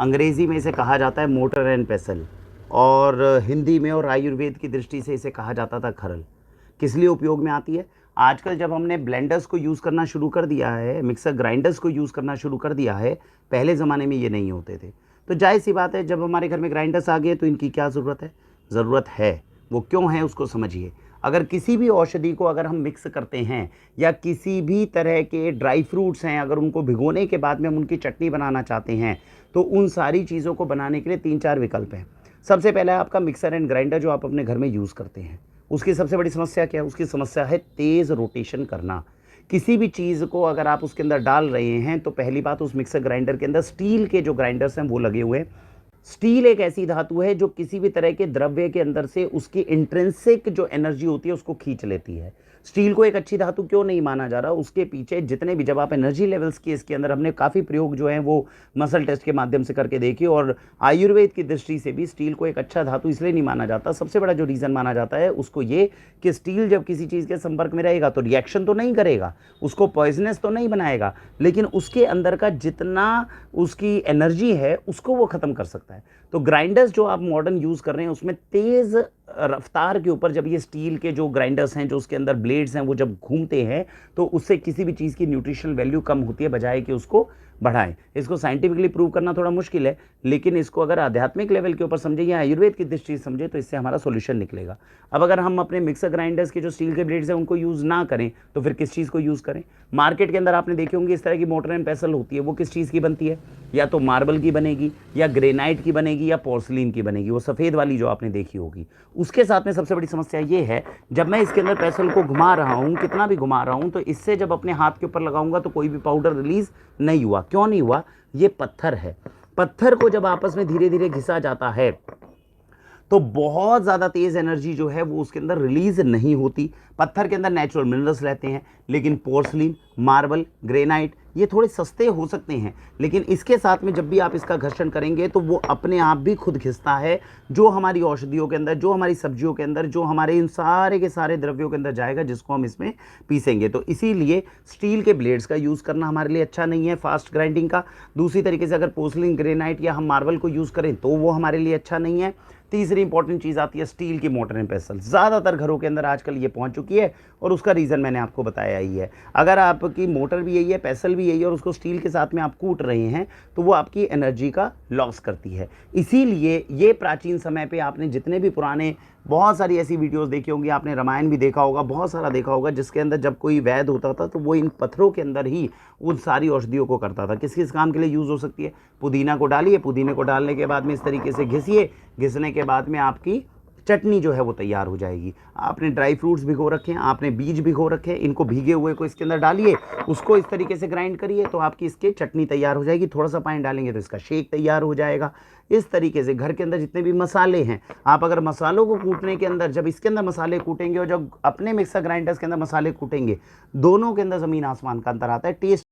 अंग्रेज़ी में इसे कहा जाता है मोटर एंड पेसल, और हिंदी में और आयुर्वेद की दृष्टि से इसे कहा जाता था खरल। किस लिए उपयोग में आती है? आजकल जब हमने ब्लेंडर्स को यूज़ करना शुरू कर दिया है, मिक्सर ग्राइंडर्स को यूज़ करना शुरू कर दिया है, पहले ज़माने में ये नहीं होते थे। तो जाहिर-सी बात है, जब हमारे घर में ग्राइंडर्स आ गए तो इनकी क्या ज़रूरत है? ज़रूरत है। वो क्यों है उसको समझिए। अगर किसी भी औषधि को अगर हम मिक्स करते हैं, या किसी भी तरह के ड्राई फ्रूट्स हैं, अगर उनको भिगोने के बाद में हम उनकी चटनी बनाना चाहते हैं, तो उन सारी चीज़ों को बनाने के लिए 3-4 विकल्प हैं। सबसे पहला है आपका मिक्सर एंड ग्राइंडर जो आप अपने घर में यूज़ करते हैं। उसकी सबसे बड़ी समस्या क्या है? उसकी समस्या है तेज़ रोटेशन करना। किसी भी चीज़ को अगर आप उसके अंदर डाल रहे हैं, तो पहली बात, उस मिक्सर ग्राइंडर के अंदर स्टील के जो ग्राइंडर्स हैं वो लगे हुए हैं। स्टील एक ऐसी धातु है जो किसी भी तरह के द्रव्य के अंदर से उसकी इंट्रिंसिक जो एनर्जी होती है उसको खींच लेती है। स्टील को एक अच्छी धातु क्यों नहीं माना जा रहा? उसके पीछे जितने भी, जब आप एनर्जी लेवल्स की इसके अंदर, हमने काफ़ी प्रयोग जो हैं वो मसल टेस्ट के माध्यम से करके देखिए, और आयुर्वेद की दृष्टि से भी स्टील को एक अच्छा धातु इसलिए नहीं माना जाता। सबसे बड़ा जो रीज़न माना जाता है उसको ये, कि स्टील जब किसी चीज़ के संपर्क में रहेगा तो रिएक्शन तो नहीं करेगा, उसको पॉइजनस तो नहीं बनाएगा, लेकिन उसके अंदर का जितना उसकी एनर्जी है उसको वो ख़त्म कर सकता है। तो ग्राइंडर्स जो आप मॉडर्न यूज़ कर रहे हैं उसमें तेज़ रफ्तार के ऊपर, जब ये स्टील के जो ग्राइंडर्स हैं, जो उसके अंदर ब्लेड्स हैं, वो जब घूमते हैं, तो उससे किसी भी चीज़ की न्यूट्रिशनल वैल्यू कम होती है, बजाय कि उसको बढ़ाएं। इसको साइंटिफिकली प्रूव करना थोड़ा मुश्किल है, लेकिन इसको अगर आध्यात्मिक लेवल के ऊपर समझे या आयुर्वेद की दृष्टि से समझे, तो इससे हमारा सॉल्यूशन निकलेगा। अब अगर हम अपने मिक्सर ग्राइंडर्स के जो स्टील के ब्लेड्स हैं उनको यूज़ ना करें, तो फिर किस चीज़ को यूज़ करें? मार्केट के अंदर आपने देखी होंगी इस तरह की मोटर एंड पेसल होती है, वो किस चीज़ की बनती है? या तो मार्बल की बनेगी, या ग्रेनाइट की बनेगी, या पोर्सलिन की बनेगी, वो सफ़ेद वाली जो आपने देखी होगी। उसके साथ में सबसे बड़ी समस्या ये है, जब मैं इसके अंदर पेसल को घुमा रहा हूँ, कितना भी घुमा रहा हूँ, तो इससे जब अपने हाथ के ऊपर लगाऊंगा तो कोई भी पाउडर रिलीज़ नहीं हुआ। क्यों नहीं हुआ? ये पत्थर है। पत्थर को जब आपस में धीरे धीरे घिसा जाता है, तो बहुत ज़्यादा तेज़ एनर्जी जो है वो उसके अंदर रिलीज़ नहीं होती। पत्थर के अंदर नेचुरल मिनरल्स रहते हैं, लेकिन पोर्सलिन, मार्बल, ग्रेनाइट ये थोड़े सस्ते हो सकते हैं, लेकिन इसके साथ में जब भी आप इसका घर्षण करेंगे तो वो अपने आप भी खुद घिसता है, जो हमारी औषधियों के अंदर, जो हमारी सब्जियों के अंदर, जो हमारे इन सारे के सारे द्रव्यों के अंदर जाएगा, जिसको हम इसमें पीसेंगे। तो इसीलिए स्टील के ब्लेड्स का यूज़ करना हमारे लिए अच्छा नहीं है फास्ट ग्राइंडिंग का। दूसरी तरीके से अगर पोर्सलिन, ग्रेनाइट या हम मार्बल को यूज़ करें तो वो हमारे लिए अच्छा नहीं है। तीसरी इंपॉर्टेंट चीज़ आती है स्टील की मोटर एंड पेसल। ज़्यादातर घरों के अंदर आजकल ये पहुंच चुकी है, और उसका रीज़न मैंने आपको बताया ही है। अगर आपकी मोटर भी यही है, पेसल भी यही है, और उसको स्टील के साथ में आप कूट रहे हैं, तो वो आपकी एनर्जी का लॉस करती है। इसीलिए ये प्राचीन समय पे आपने जितने भी पुराने, बहुत सारी ऐसी वीडियोस देखी होंगी, आपने रामायण भी देखा होगा, बहुत सारा देखा होगा, जिसके अंदर जब कोई वैद्य होता था तो वो इन पत्थरों के अंदर ही उन सारी औषधियों को करता था। किस किस काम के लिए यूज़ हो सकती है? पुदीना को डालिए, पुदीने को डालने के बाद में इस तरीके से घिसिए, घिसने के बाद में आपकी चटनी जो है वो तैयार हो जाएगी। आपने ड्राई फ्रूट्स भिगो रखे हैं, आपने बीज भिगो रखे हैं, इनको भीगे हुए को इसके अंदर डालिए, उसको इस तरीके से ग्राइंड करिए, तो आपकी इसकी चटनी तैयार हो जाएगी। थोड़ा सा पानी डालेंगे तो इसका शेक तैयार हो जाएगा। इस तरीके से घर के अंदर जितने भी मसाले हैं, आप अगर मसालों को कूटने के अंदर, जब इसके अंदर मसाले कूटेंगे और जब अपने मिक्सर ग्राइंडर्स के अंदर मसाले कूटेंगे, दोनों के अंदर ज़मीन आसमान का अंतर आता है। टेस्ट